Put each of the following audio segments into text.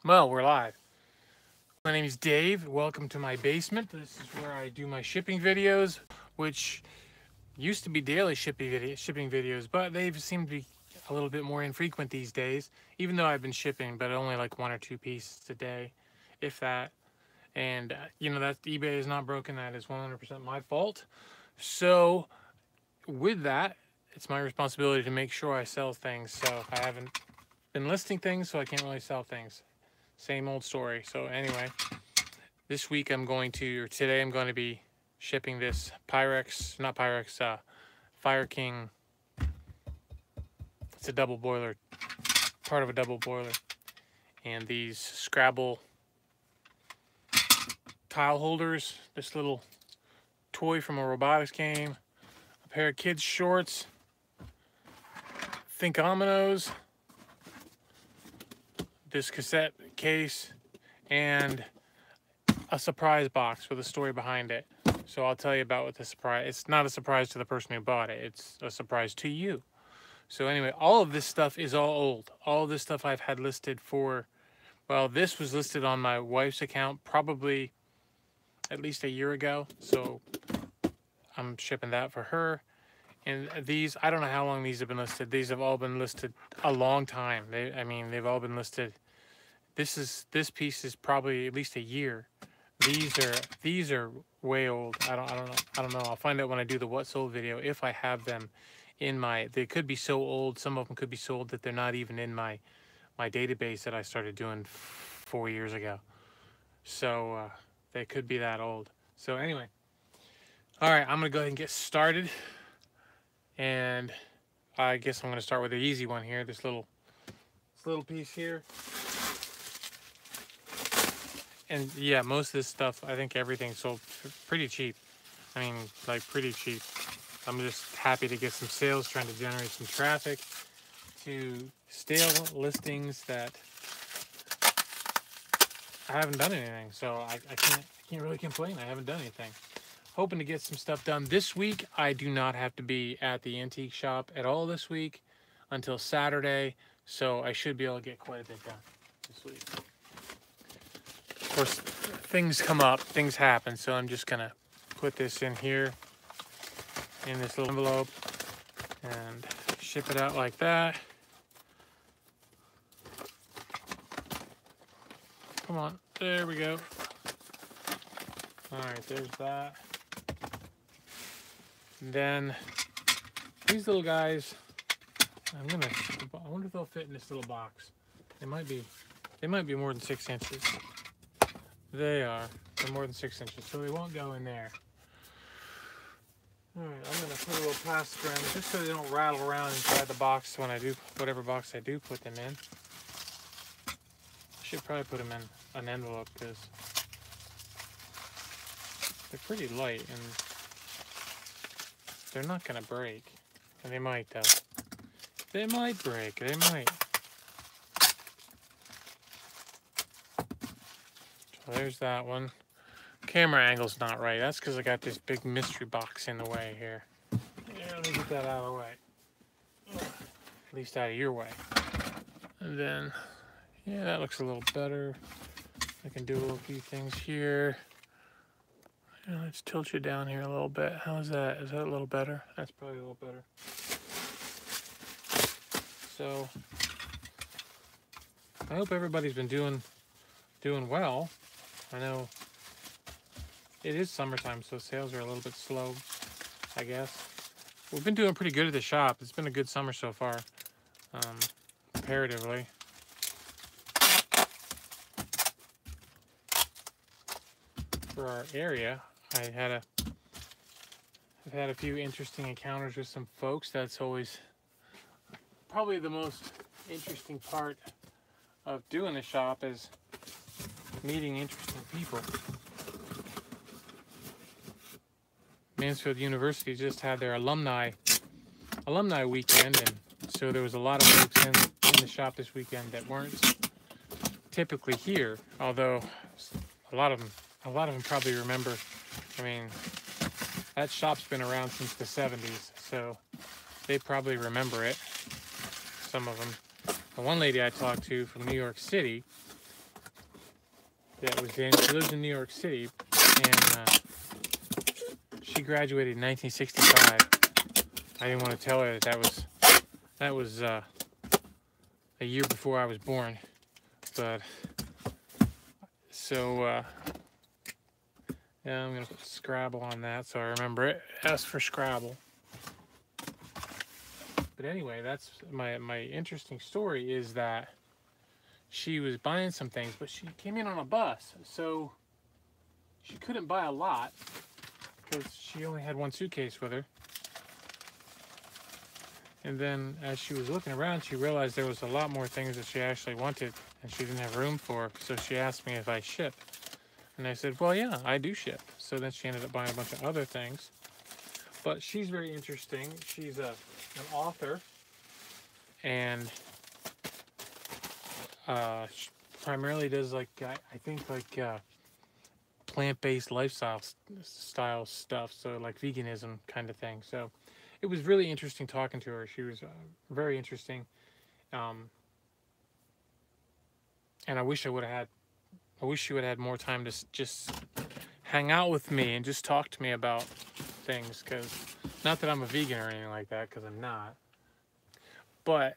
Well, we're live. My name is Dave. Welcome to my basement. This is where I do my shipping videos, which used to be daily shipping videos, but they've seemed to be a little bit more infrequent these days, even though I've been shipping, but only like 1 or 2 pieces a day, if that. And, that eBay is not broken. That is 100% my fault. So, with that, it's my responsibility to make sure I sell things. So, I haven't been listing things, so I can't really sell things. Same old story. So anyway, this week today I'm going to be shipping this Fire King. It's a double boiler, part of a double boiler. And these Scrabble tile holders, this little toy from a robotics game, a pair of kids' shorts, Thinkominos, this cassette case, and a surprise box with a story behind it. So I'll tell you about what the surprise. It's not a surprise to the person who bought it. It's a surprise to you. So anyway, all of this stuff is all old. All of this stuff I've had listed for, well, this was listed on my wife's account probably at least a year ago. So I'm shipping that for her. And these, I don't know how long these have been listed. These have all been listed a long time. They've all been listed. This piece is probably at least a year. These are way old. I don't know. I'll find out when I do the what sold video if I have them in my. They could be so old. Some of them could be so old that they're not even in my database that I started doing 4 years ago. So they could be that old. So anyway, all right. I'm gonna go ahead and get started, and I guess I'm gonna start with the easy one here. This little piece here. And yeah, most of this stuff, I think everything sold pretty cheap. I mean, like pretty cheap. I'm just happy to get some sales, trying to generate some traffic to stale listings that I haven't done anything. So I can't really complain. I haven't done anything. Hoping to get some stuff done this week. I do not have to be at the antique shop at all this week until Saturday. So I should be able to get quite a bit done this week. Of course, things come up, things happen, so I'm just gonna put this in here in this little envelope and ship it out like that. Come on, there we go. All right, there's that. And then these little guys, I wonder if they'll fit in this little box. They might be more than 6 inches. They're more than 6 inches, so they won't go in there. All right, I'm gonna put a little plastic around them just so they don't rattle around inside the box when I do, whatever box I do put them in. I should probably put them in an envelope because they're pretty light and they're not gonna break. And they might though. They might break, they might. There's that one. Camera angle's not right. That's because I got this big mystery box in the way here. Yeah, let me get that out of the way. At least out of your way. And then, yeah, that looks a little better. I can do a few things here. Yeah, let's tilt you down here a little bit. How's that? Is that a little better? That's probably a little better. So, I hope everybody's been doing well. I know it is summertime, so sales are a little bit slow, I guess. We've been doing pretty good at the shop. It's been a good summer so far, comparatively. For our area, I've had a few interesting encounters with some folks. That's always probably the most interesting part of doing the shop is meeting interesting people. Mansfield University just had their alumni weekend, and so there was a lot of folks in the shop this weekend that weren't typically here. Although a lot of them probably remember. I mean, that shop's been around since the 70s, so they probably remember it. Some of them. The one lady I talked to from New York City that was in, she lives in New York City, and she graduated in 1965. I didn't want to tell her that was a year before I was born, but so yeah, I'm gonna put Scrabble on that so I remember it. S for Scrabble. But anyway, that's my interesting story is that she was buying some things, but she came in on a bus, so she couldn't buy a lot because she only had one suitcase with her. And then as she was looking around, she realized there was a lot more things that she actually wanted and she didn't have room for. So she asked me if I ship. And I said, well, yeah, I do ship. So then she ended up buying a bunch of other things. But she's very interesting. She's an author. And she primarily does like, I think like plant-based lifestyle style stuff. So like veganism kind of thing. So it was really interesting talking to her. She was very interesting. And I wish she would have had more time to just hang out with me and just talk to me about things. Because not that I'm a vegan or anything like that, because I'm not. But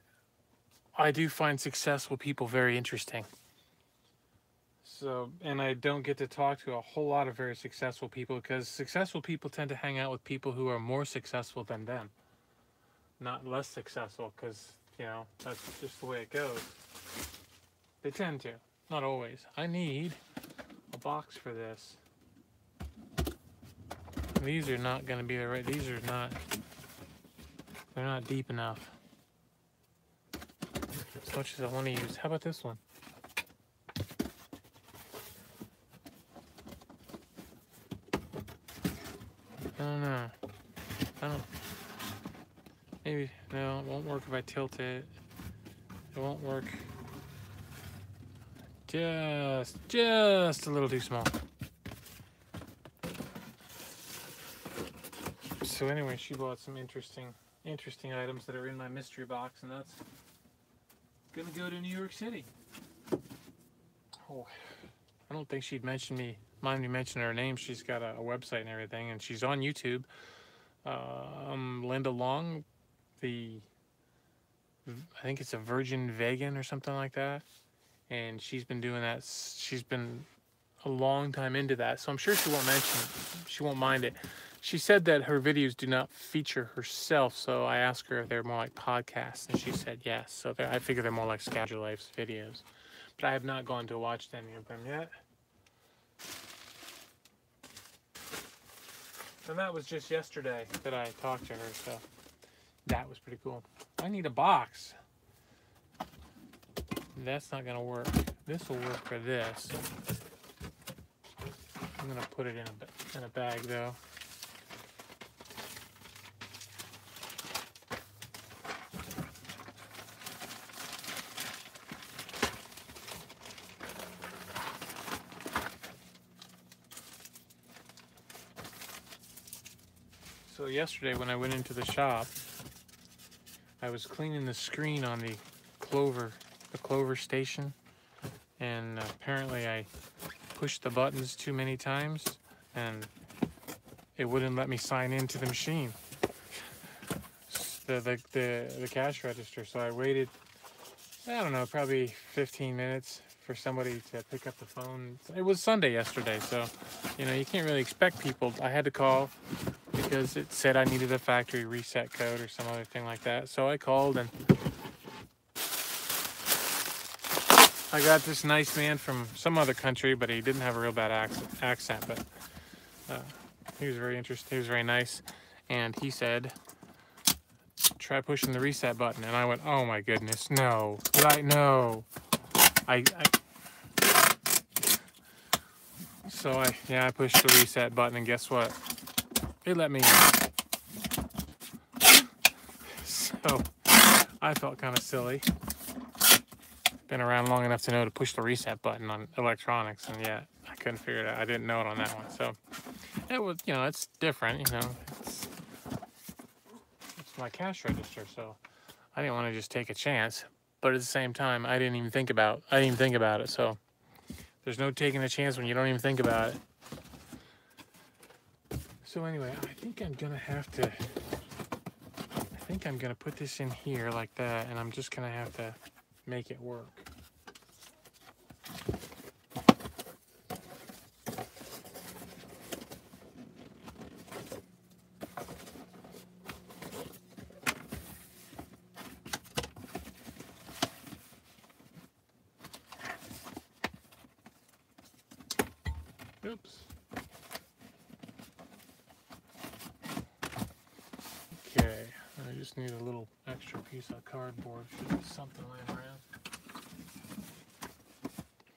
I do find successful people very interesting. So, and I don't get to talk to a whole lot of very successful people because successful people tend to hang out with people who are more successful than them. Not less successful, because, you know, that's just the way it goes. They tend to. Not always. I need a box for this. These are not going to be the right... These are not... They're not deep enough. As much as I want to use. How about this one? I don't know. Maybe... No, it won't work if I tilt it. It won't work. Just a little too small. So anyway, she bought some interesting items that are in my mystery box, and that's gonna go to New York City. Oh, I don't think she'd mind me mentioning her name. She's got a website and everything, and she's on YouTube. Linda Long, I think it's a virgin vegan or something like that. And she's been doing that. She's been a long time into that, so I'm sure she won't mind it. She said that her videos do not feature herself, so I asked her if they're more like podcasts, and she said yes. So I figure they're more like Schedule Life's videos. But I have not gone to watch any of them yet. And that was just yesterday that I talked to her, so that was pretty cool. I need a box. That's not gonna work. This will work for this. I'm gonna put it in a bag though. So yesterday when I went into the shop, I was cleaning the screen on the Clover station, and apparently I pushed the buttons too many times and it wouldn't let me sign into the machine, the cash register. So I waited, I don't know, probably 15 minutes for somebody to pick up the phone. It was Sunday yesterday, so you know, you can't really expect people. I had to call because it said I needed a factory reset code or some other thing like that. So I called, and I got this nice man from some other country, but he didn't have a real bad accent, but he was very interesting. He was very nice, and he said, try pushing the reset button. And I went, oh my goodness, no. No. So I pushed the reset button, and guess what? It let me in. So I felt kind of silly. Been around long enough to know to push the reset button on electronics, and yet I couldn't figure it out. I didn't know it on that one. So it was, you know, it's different, you know. It's my cash register, so I didn't want to just take a chance. But at the same time, I didn't even think about it. So There's no taking a chance when you don't even think about it. So anyway, I think I'm gonna put this in here like that, and I'm just gonna have to make it work. Oops. Okay, I just need a little extra piece of cardboard. Should be something laying around.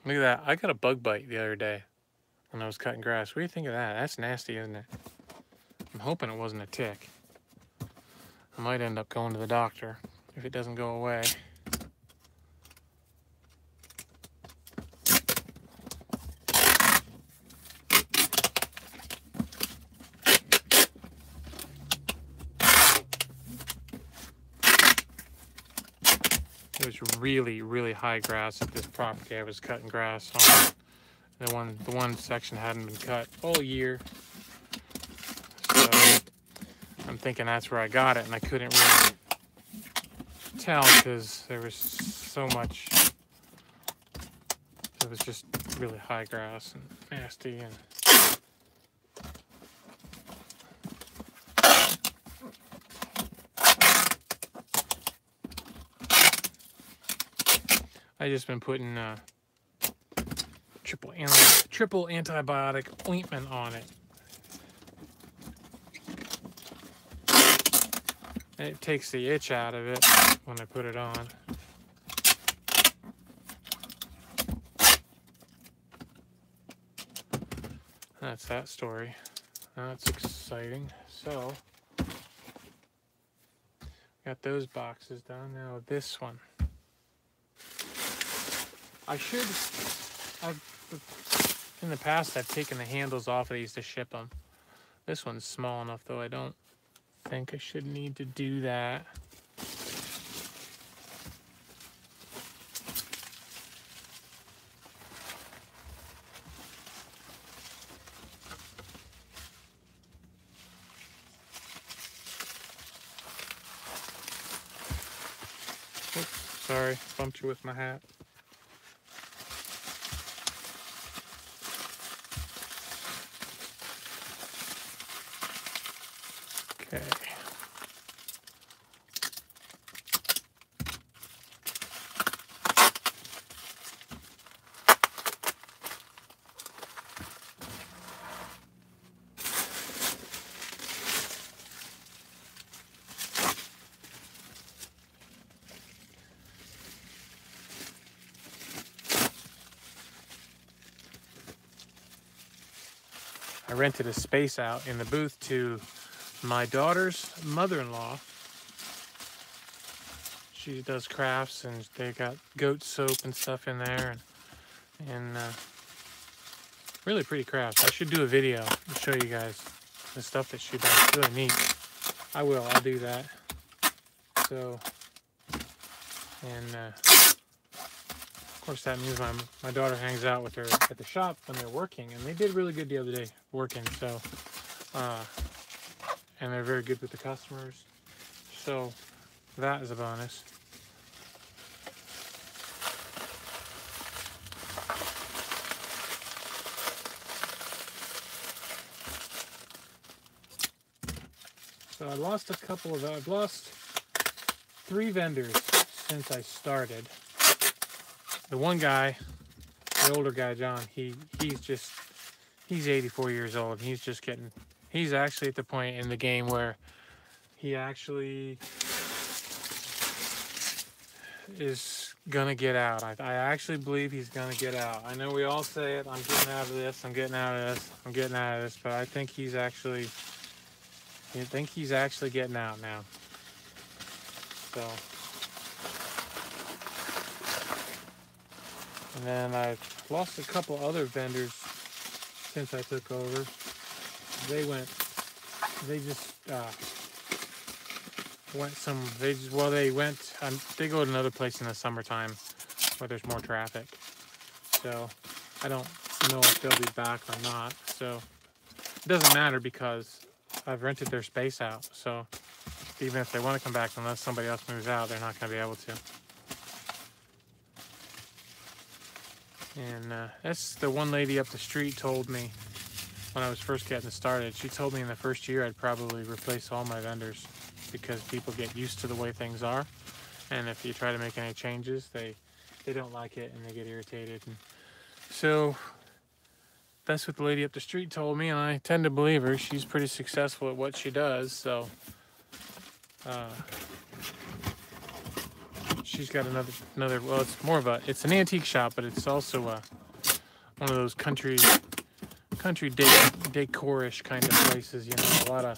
Look at that. I got a bug bite the other day when I was cutting grass. What do you think of that? That's nasty, isn't it? I'm hoping it wasn't a tick. I might end up going to the doctor if it doesn't go away. It was really, really high grass at this property I was cutting grass on. The one section hadn't been cut all year. So I'm thinking that's where I got it, and I couldn't really tell because there was so much. It was just really high grass and nasty. And I just been putting triple antibiotic ointment on it. And it takes the itch out of it when I put it on. That's that story. That's exciting. So, got those boxes done. Now this one. In the past, I've taken the handles off of these to ship them. This one's small enough, though. I don't think I should need to do that. Oops, sorry, bumped you with my hat. Okay. I rented a space out in the booth to my daughter's mother-in-law. She does crafts, and they got goat soap and stuff in there, and really pretty crafts. I should do a video to show you guys the stuff that she does. It's really neat. I'll do that. So, and of course that means my daughter hangs out with her at the shop when they're working, and they did really good the other day working. So, and they're very good with the customers. So that is a bonus. So I've lost 3 vendors since I started. The one guy, the older guy, John, he's 84 years old. He's actually at the point in the game where he actually is gonna get out. I actually believe he's gonna get out. I know we all say it, I'm getting out of this, I'm getting out of this, I'm getting out of this, but I think he's actually getting out now. So, and then I've lost a couple other vendors since I took over. They go to another place in the summertime where there's more traffic. So I don't know if they'll be back or not. So it doesn't matter because I've rented their space out. So even if they want to come back, unless somebody else moves out, they're not going to be able to. And that's the one lady up the street told me when I was first getting started. She told me in the first year I'd probably replace all my vendors because people get used to the way things are. And if you try to make any changes, they don't like it and they get irritated. And so that's what the lady up the street told me, and I tend to believe her. She's pretty successful at what she does, so she's got another. Well, it's more of it's an antique shop, but it's also one of those country decor-ish kind of places. You know, a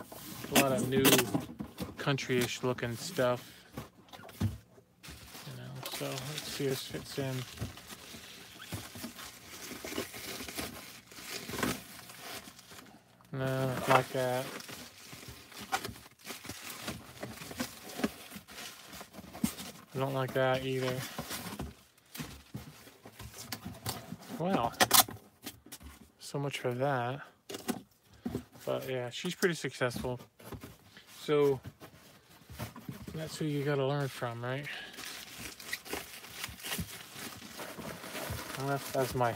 lot of new country-ish looking stuff. You know, so let's see if this fits in. No, not like that. I don't like that either. Well, so much for that. But yeah, she's pretty successful. So that's who you gotta learn from, right? And that's my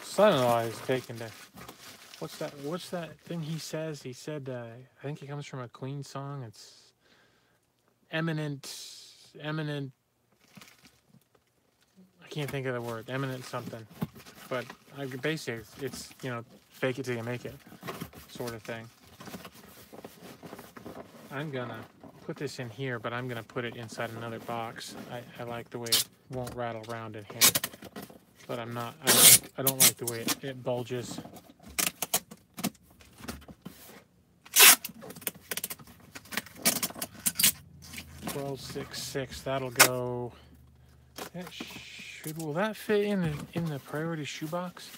son-in-law is taking to. What's that thing he says? He said, I think it comes from a Queen song. It's eminent, I can't think of the word, eminent something. But basically, it's, you know, fake it till you make it sort of thing. I'm gonna put this in here, but I'm gonna put it inside another box. I like the way it won't rattle around in here. But I don't like the way it bulges. 1266. That'll go. Will that fit in the priority shoebox?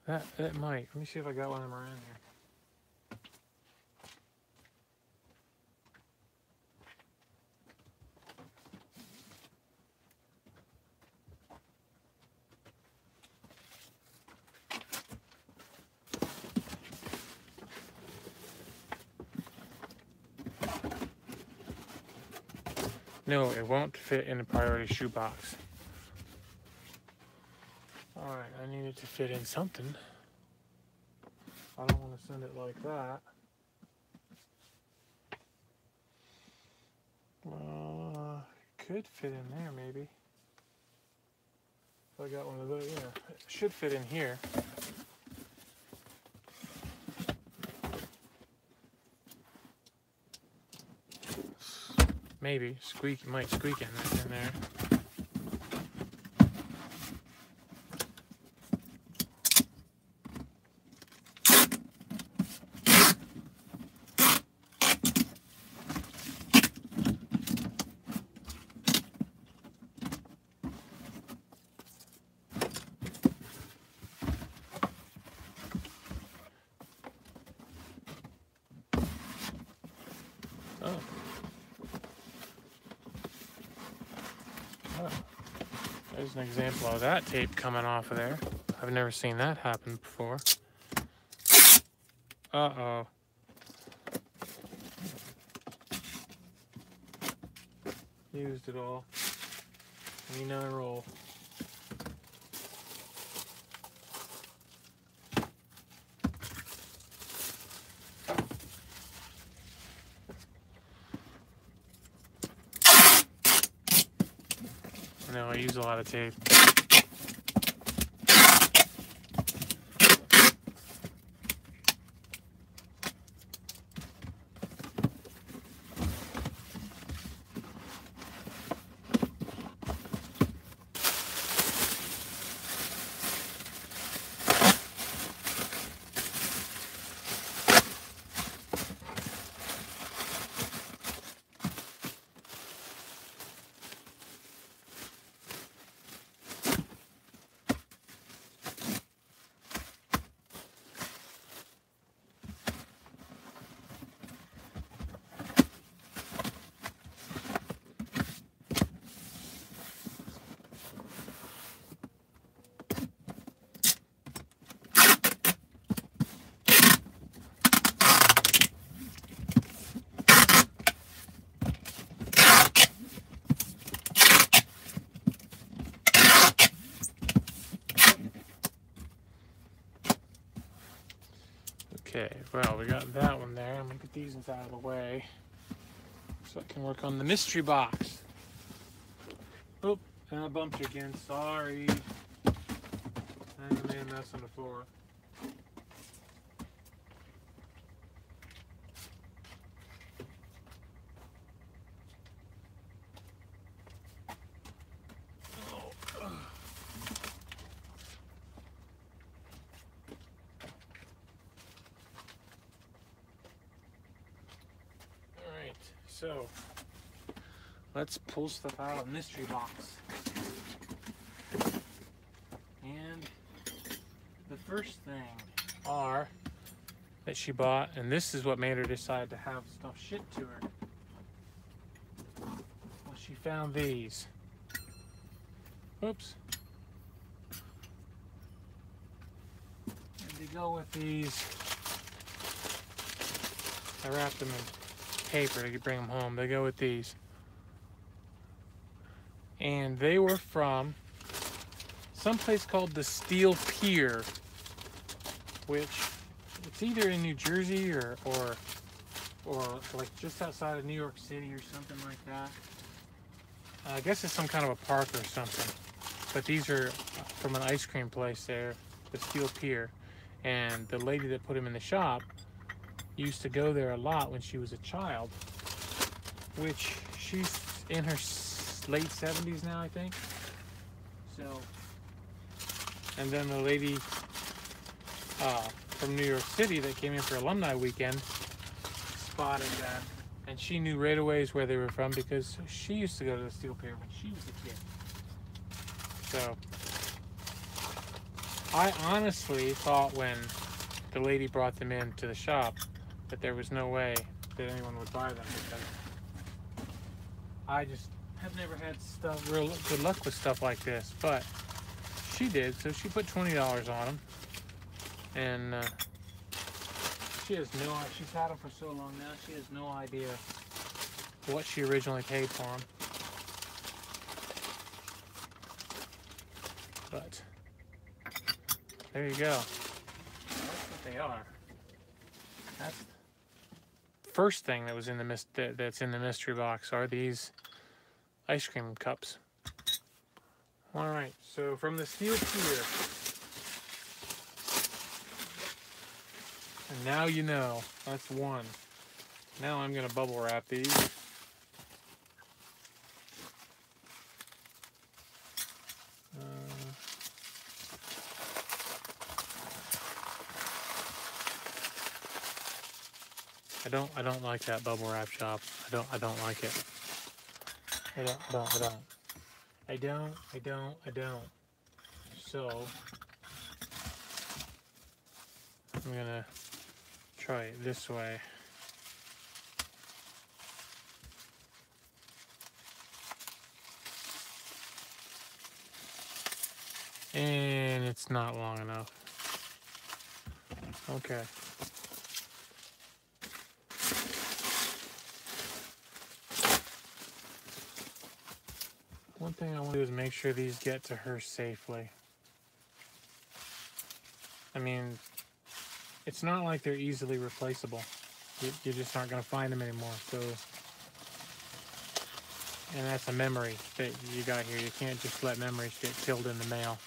That might. Let me see if I got one of them around here. No, it won't fit in the priority shoebox. Alright, I need it to fit in something. I don't want to send it like that. Could fit in there maybe. If I got one of those, yeah. It should fit in here. Maybe might squeak in there. Oh. There's an example of that tape coming off of there. I've never seen that happen before. Uh-oh. Used it all. Need another roll. No, I use a lot of tape. Okay, well, we got that one there. I'm gonna get these out of the way so I can work on the mystery box. Oop, and I bumped you again. Sorry. I made a mess on the floor. So, let's pull stuff out of the mystery box. And the first thing that she bought, and this is what made her decide to have stuff shipped to her. Well, she found these. Oops. And they go with these. I wrapped them in paper to bring them home. They go with these, and they were from someplace called the Steel Pier, which it's either in New Jersey or like just outside of New York City or something like that. I guess it's some kind of a park or something, but these are from an ice cream place there, the Steel Pier, and the lady that put them in the shop used to go there a lot when she was a child, which she's in her late 70s now, I think. So, and then the lady from New York City that came in for alumni weekend spotted that, and she knew right away where they were from because she used to go to the Steel Pier when she was a kid. So, I honestly thought when the lady brought them into the shop that there was no way that anyone would buy them, because I just have never had real good luck with stuff like this. But she did, so she put $20 on them, and she has no. She's had them for so long now. She has no idea what she originally paid for them. But there you go. That's what they are. That's first thing that was in the that's in the mystery box are these ice cream cups. All right, so from the Steel Pier, and now you know. That's one. Now I'm gonna bubble wrap these. I don't like that bubble wrap shop. I don't like it. I don't. So I'm gonna try it this way. And it's not long enough. Okay. One thing I want to do is make sure these get to her safely. I mean, it's not like they're easily replaceable. You just aren't going to find them anymore. So, and that's a memory that you got here. You can't just let memories get killed in the mail.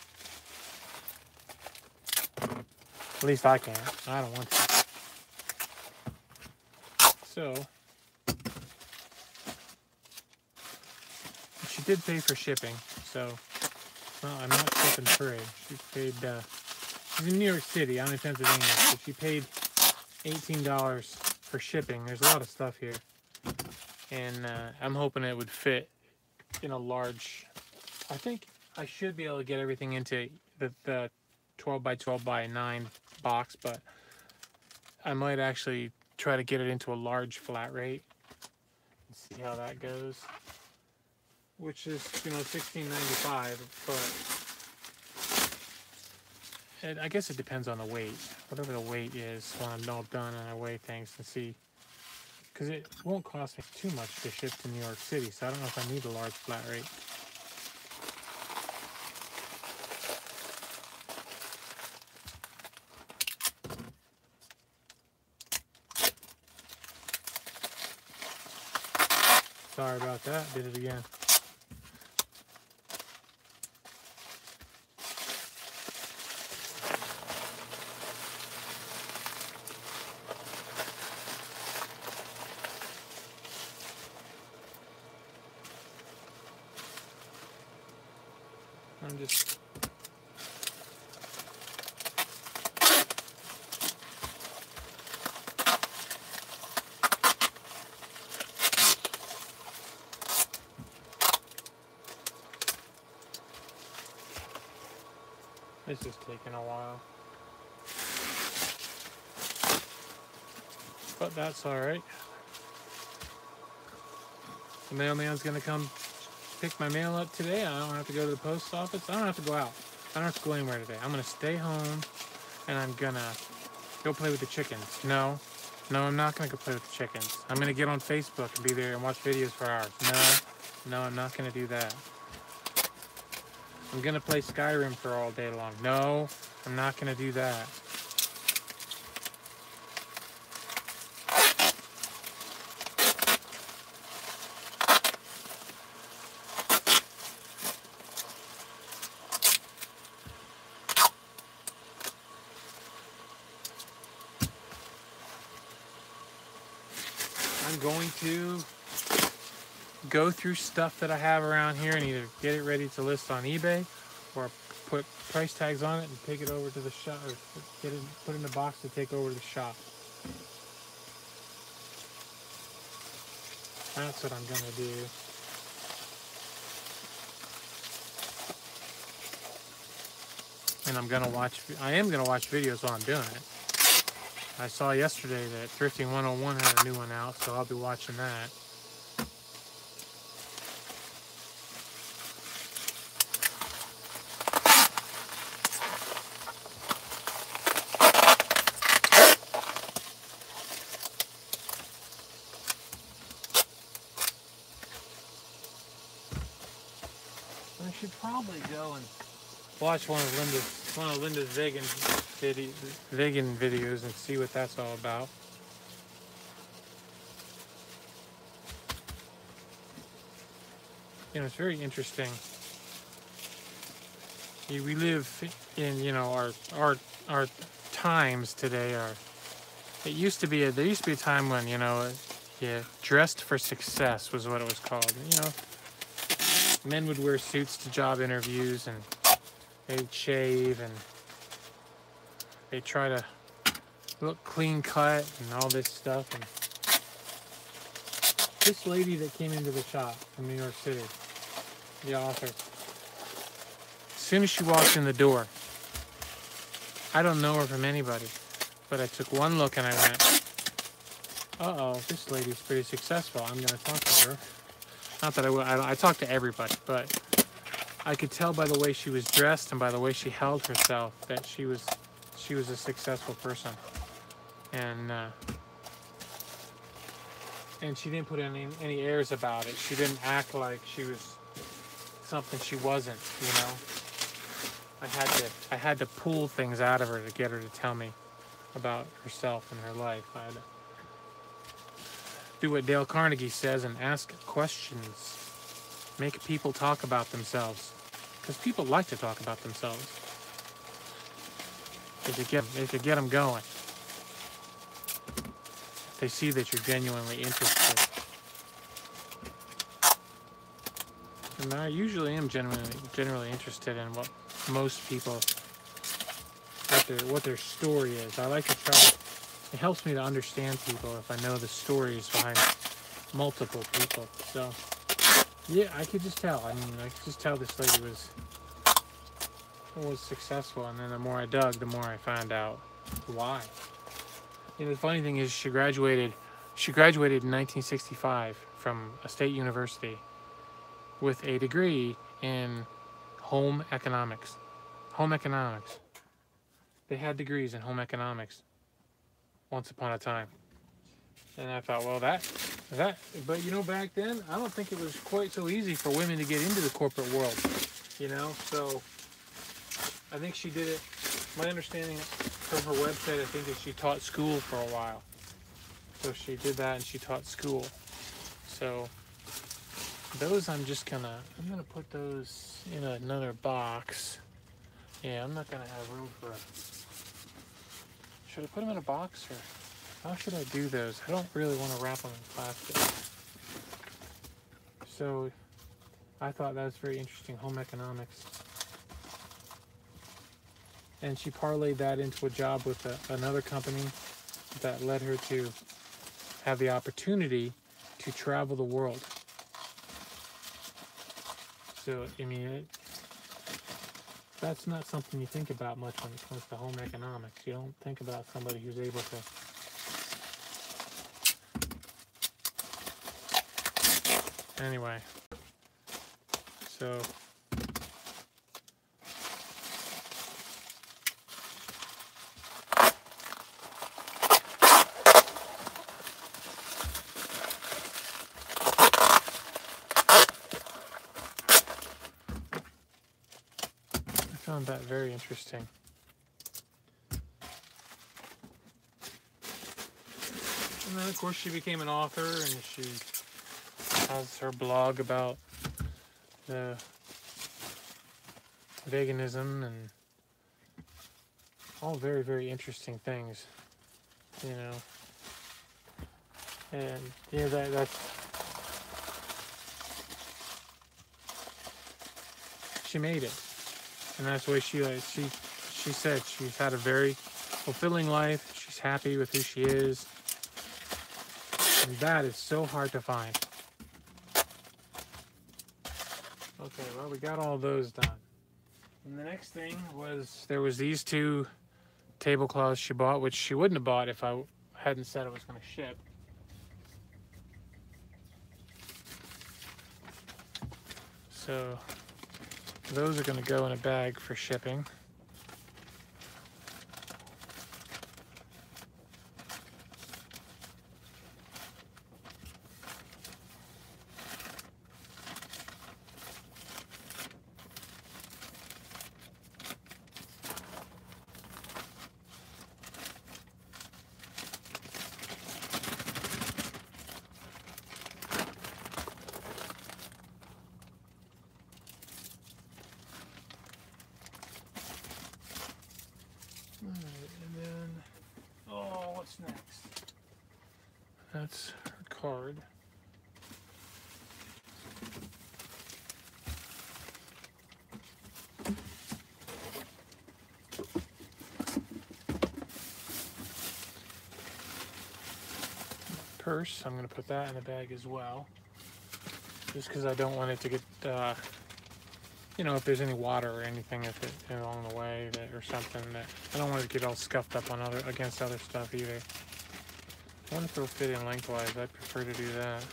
At least I can't. I don't want to. So, she did pay for shipping, so, well, I'm not shipping free. She paid, she's in New York City, I'm in Pennsylvania, so she paid $18 for shipping. There's a lot of stuff here, and I'm hoping it would fit in a large, I think I should be able to get everything into the 12 by 12 by 9 box, but I might actually try to get it into a large flat rate and see how that goes. Which is, you know, $16.95, but I guess it depends on the weight. Whatever the weight is when I'm all done and I weigh things and see. Because it won't cost me too much to ship to New York City, so I don't know if I need a large flat rate. Sorry about that. Did it again. I'm just... This is taking a while. But that's alright. The mailman's gonna come pick my mail up today. I don't have to go to the post office. I don't have to go out. I don't have to go anywhere today. I'm gonna stay home and I'm gonna go play with the chickens. No, I'm not gonna go play with the chickens. I'm gonna get on Facebook and be there and watch videos for hours. No, I'm not gonna do that. I'm gonna play Skyrim for all day long. No, I'm not gonna do that. I'm going to go through stuff that I have around here and either get it ready to list on eBay or put price tags on it and take it over to the shop, or get it put in the box to take over to the shop. That's what I'm gonna do. And I am gonna watch videos while I'm doing it. I saw yesterday that Thrifting 101 had a new one out, so I'll be watching that. I should probably go and watch one of Linda's vegan videos and see what that's all about. You know, it's very interesting. We live in, you know, our times today are. There used to be a time when, you know, yeah, dressed for success was what it was called. You know, men would wear suits to job interviews and they'd shave and they'd try to look clean cut and all this stuff. And this lady that came into the shop from New York City, the author, as soon as she walked in the door, I don't know her from anybody, but I took one look and I went, uh-oh, this lady's pretty successful. I'm going to talk to her. Not that I talk to everybody, but I could tell by the way she was dressed and by the way she held herself that she was a successful person. And she didn't put any airs about it. She didn't act like she was something she wasn't, you know. I had to pull things out of her to get her to tell me about herself and her life. I had to do what Dale Carnegie says and ask questions. Make people talk about themselves. Because people like to talk about themselves. If you get them going. They see that you're genuinely interested. And I usually am generally interested in what most people, what their story is. I like to try. It helps me to understand people if I know the stories behind multiple people. So, yeah, I could just tell. I mean, I could just tell this lady was successful. And then the more I dug, the more I found out why. You know, the funny thing is she graduated in 1965 from a state university with a degree in home economics. Home economics. They had degrees in home economics once upon a time. And I thought, well, but you know, back then, I don't think it was quite so easy for women to get into the corporate world, you know? So I think she did it. My understanding from her website, I think, is she taught school for a while. So she did that and she taught school. So Those I'm gonna put those in another box. Yeah, I'm not gonna have room for a... Should I put them in a box, or how should I do those? I don't really want to wrap them in plastic. So I thought that was very interesting, home economics. And she parlayed that into a job with another company that led her to have the opportunity to travel the world. So, I mean, that's not something you think about much when it comes to home economics. You don't think about somebody who's able to... Anyway, so... I found that very interesting. And then, of course, she became an author, and she has her blog about the veganism and all very, very interesting things, you know. And yeah, that's she made it, and that's the way she said she's had a very fulfilling life. She's happy with who she is, and that is so hard to find. Okay, well, we got all those done. And the next thing was, there was these two tablecloths she bought, which she wouldn't have bought if I hadn't said it was going to ship. So those are going to go in a bag for shipping. And then, oh, what's next? That's her card. Purse, I'm going to put that in the bag as well. Just because I don't want it to get, you know, if there's any water or anything along the way or something, that I don't want it to get all scuffed up on against other stuff either. I wonder if it'll fit in lengthwise. I'd prefer to do that.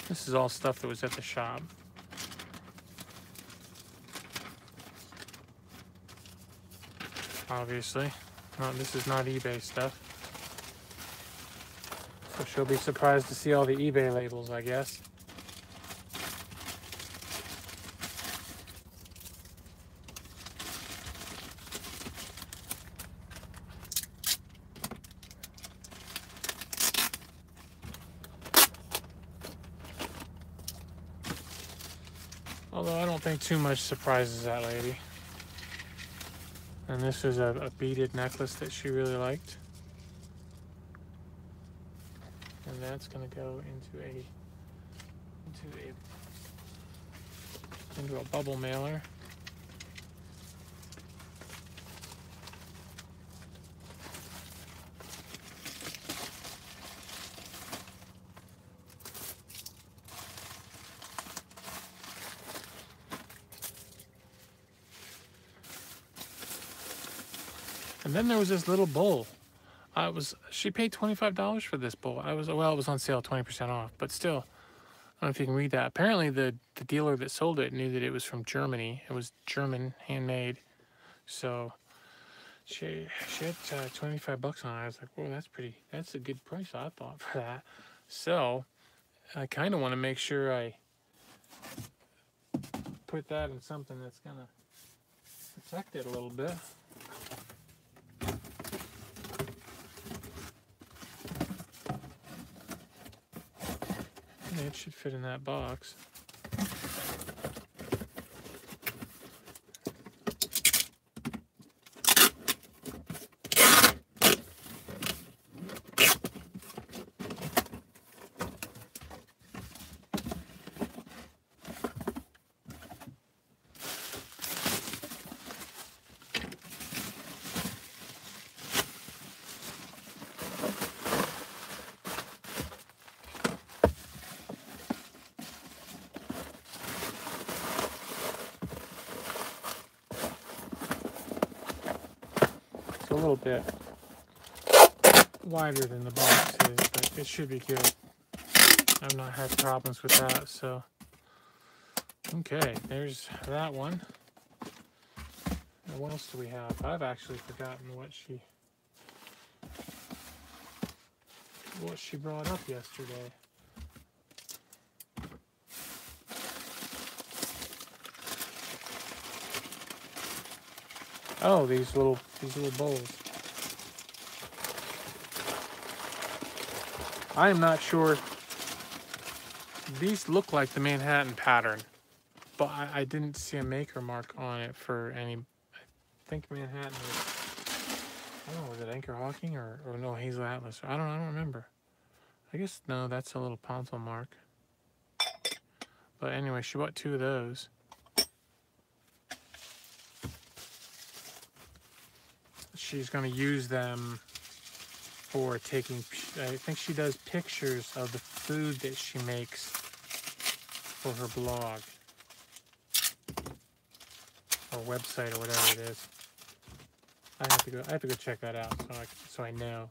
This is all stuff that was at the shop. Obviously. No, this is not eBay stuff. So she'll be surprised to see all the eBay labels, I guess. Although I don't think too much surprises that lady. And this is a beaded necklace that she really liked. And that's going to go into a bubble mailer. And then there was this little bowl. She paid $25 for this bowl. It was on sale, 20% off, but still, I don't know if you can read that. Apparently the dealer that sold it knew that it was from Germany. It was German, handmade. So she had 25 bucks on it. I was like, whoa, that's a good price, I thought, for that. So I kind of want to make sure I put that in something that's gonna protect it a little bit. It should fit in that box. A little bit wider than the box is, but it should be good. I've not had problems with that, so okay, there's that one. And what else do we have? I've actually forgotten what she brought up yesterday. Oh, these little bowls. I am not sure. These look like the Manhattan pattern, but I didn't see a maker mark on it for any. I think Manhattan was, I don't know, was it Anchor Hawking or no, Hazel Atlas? I don't remember. I guess no, that's a little Ponto mark. But anyway, she bought 2 of those. She's going to use them for taking, I think she does pictures of the food that she makes for her blog or website or whatever it is. I have to go check that out so I know.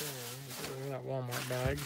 Okay, that Walmart bag.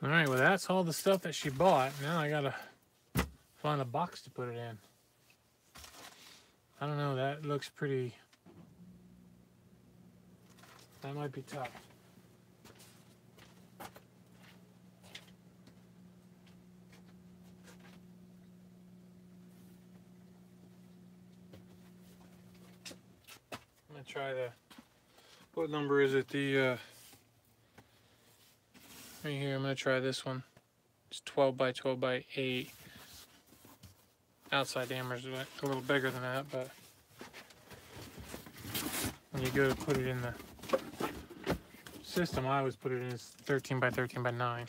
Alright, well that's all the stuff that she bought. Now I gotta find a box to put it in. I don't know, that looks pretty... That might be tough. I'm gonna try the... What number is it? The... Right here, I'm going to try this one. It's 12 by 12 by 8. Outside diameter is a little bigger than that, but when you go to put it in the system, I always put it in as 13 by 13 by 9.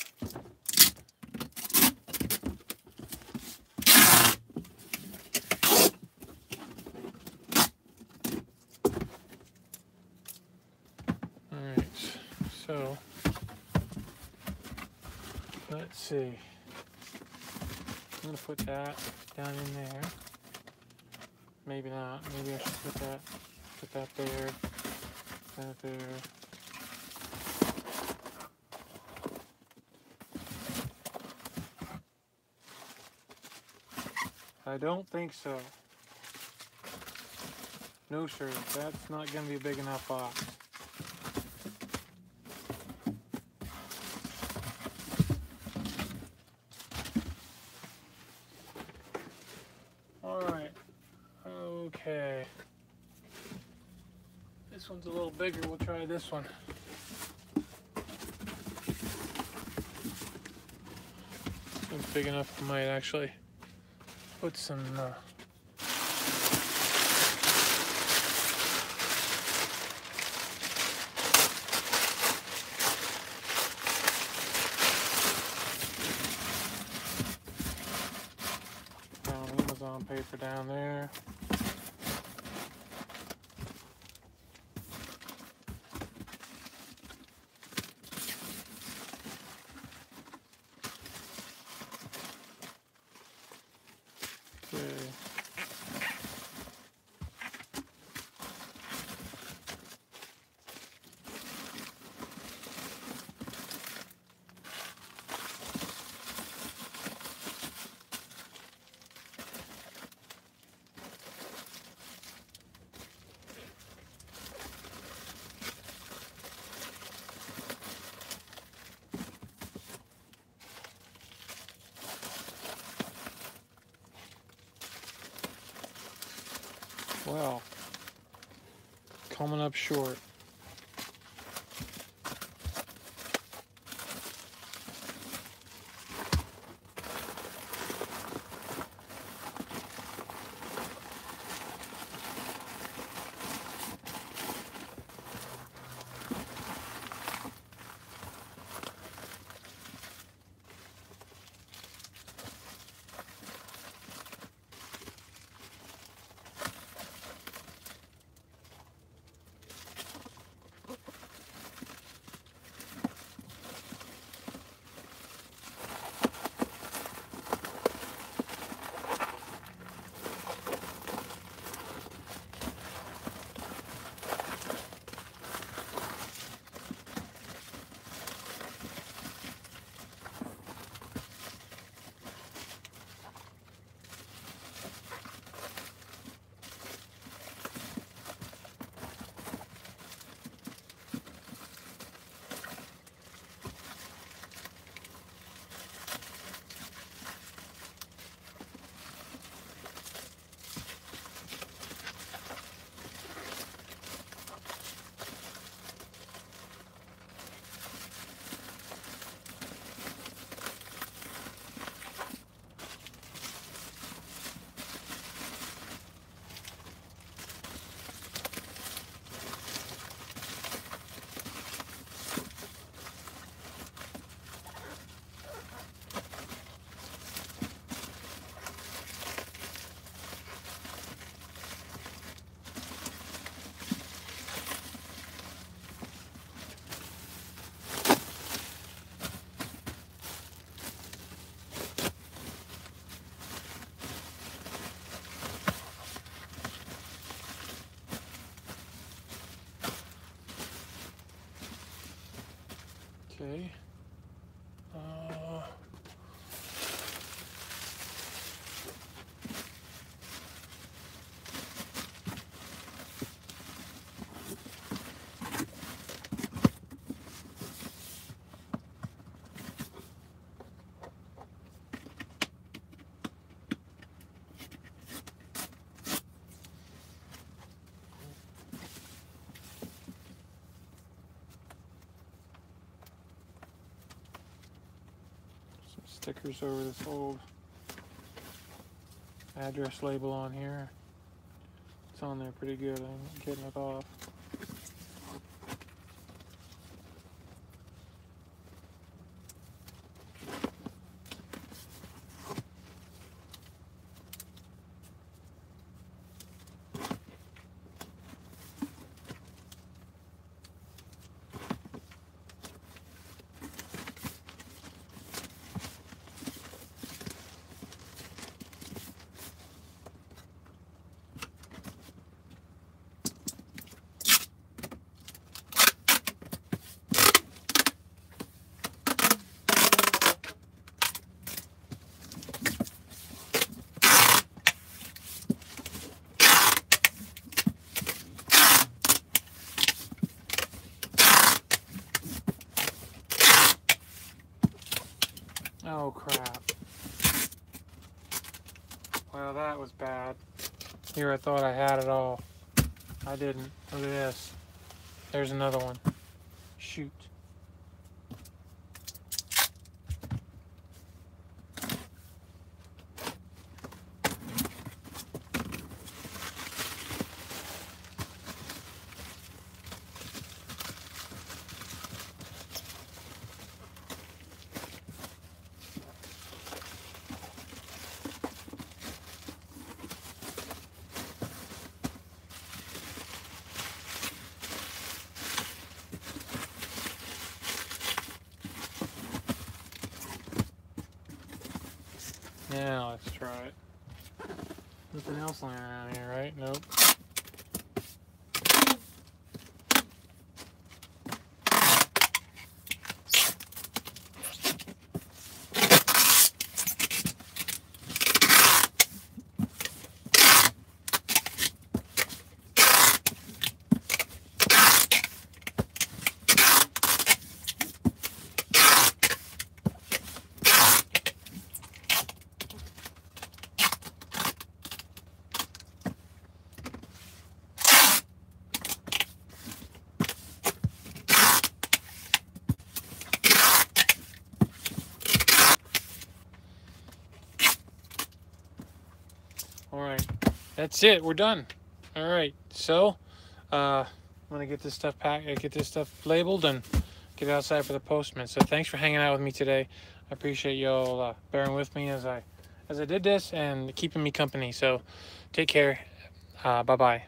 Alright, so let's see. I'm going to put that down in there. Maybe not. Maybe I should put that there, that there. I don't think so. No, sir, that's not going to be a big enough box. Alright, okay. This one's a little bigger, we'll try this one. This one's big enough, I might actually put some Amazon paper down there. Well, coming up short. Okay. Stickers over this old address label on here. It's on there pretty good. I'm getting it off. Oh, crap. Well, that was bad. Here I thought I had it all. I didn't. Look at this. There's another one. Shoot. Now let's try it. Nothing else laying around here, right? Nope. Alright, that's it. We're done. Alright, so I'm gonna get this stuff packed, get this stuff labeled, and get it outside for the postman. So thanks for hanging out with me today. I appreciate y'all bearing with me as I did this and keeping me company. So take care. Bye bye.